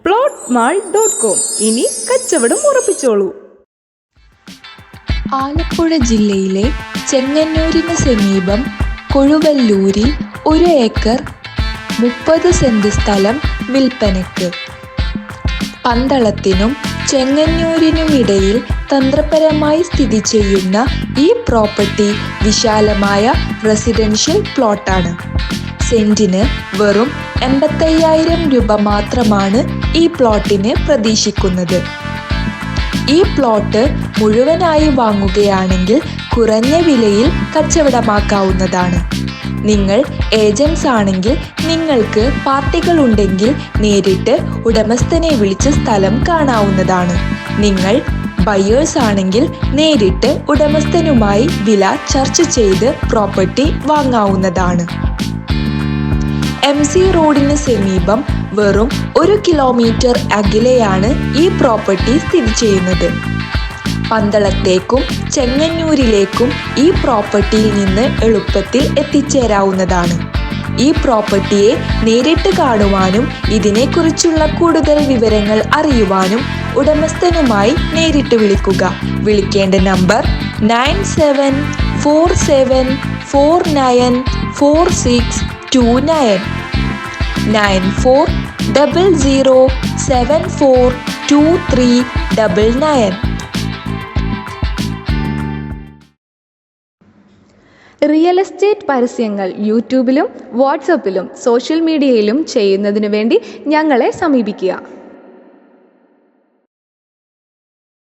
plotmall.com ഇനി കച്ചവടം ഉറപ്പിച്ചോളൂ. ആലപ്പുഴ ജില്ലയിലെ ചെങ്ങന്നൂരിന് സമീപം കൊഴുവല്ലൂരിൽ 1 ഏക്കർ 30 സെന്റ് സ്ഥലം വിൽപ്പനയ്ക്ക്. പന്തളത്തിനും ചെങ്ങന്നൂരിനുമിടയിൽ തന്ത്രപരമായി സ്ഥിതി ചെയ്യുന്ന ഈ പ്രോപ്പർട്ടി വിശാലമായ റെസിഡൻഷ്യൽ പ്ലോട്ടാണ്. സെന്റിന് വെറും 85,000 രൂപ മാത്രമാണ് ഈ പ്ലോട്ടിന് പ്രതീക്ഷിക്കുന്നത്. ഈ പ്ലോട്ട് മുഴുവനായി വാങ്ങുകയാണെങ്കിൽ കുറഞ്ഞ വിലയിൽ കച്ചവടമാക്കാവുന്നതാണ്. നിങ്ങൾ ഏജൻസ് ആണെങ്കിൽ നിങ്ങൾക്ക് പാർട്ടികളുണ്ടെങ്കിൽ നേരിട്ട് ഉടമസ്ഥനെ വിളിച്ച് സ്ഥലം കാണാവുന്നതാണ്. നിങ്ങൾ ബയേഴ്സ് ആണെങ്കിൽ നേരിട്ട് ഉടമസ്ഥനുമായി വില ചർച്ച ചെയ്ത് പ്രോപ്പർട്ടി വാങ്ങാവുന്നതാണ്. MC റോഡിന് സമീപം വെറും 1 കിലോമീറ്റർ അകലെയാണ് ഈ പ്രോപ്പർട്ടി സ്ഥിതി ചെയ്യുന്നത്. പന്തളത്തേക്കും ചെങ്ങന്നൂരിലേക്കും ഈ പ്രോപ്പർട്ടിയിൽ നിന്ന് എളുപ്പത്തിൽ എത്തിച്ചേരാവുന്നതാണ്. ഈ പ്രോപ്പർട്ടിയെ നേരിട്ട് കാണുവാനും ഇതിനെക്കുറിച്ചുള്ള കൂടുതൽ വിവരങ്ങൾ അറിയുവാനും ഉടമസ്ഥനുമായി നേരിട്ട് വിളിക്കുക. വിളിക്കേണ്ട നമ്പർ 9747494629 9400742399. റിയൽ എസ്റ്റേറ്റ് പരസ്യങ്ങൾ യൂട്യൂബിലും വാട്സപ്പിലും സോഷ്യൽ മീഡിയയിലും ചെയ്യുന്നതിനു വേണ്ടി ഞങ്ങളെ സമീപിക്കുക.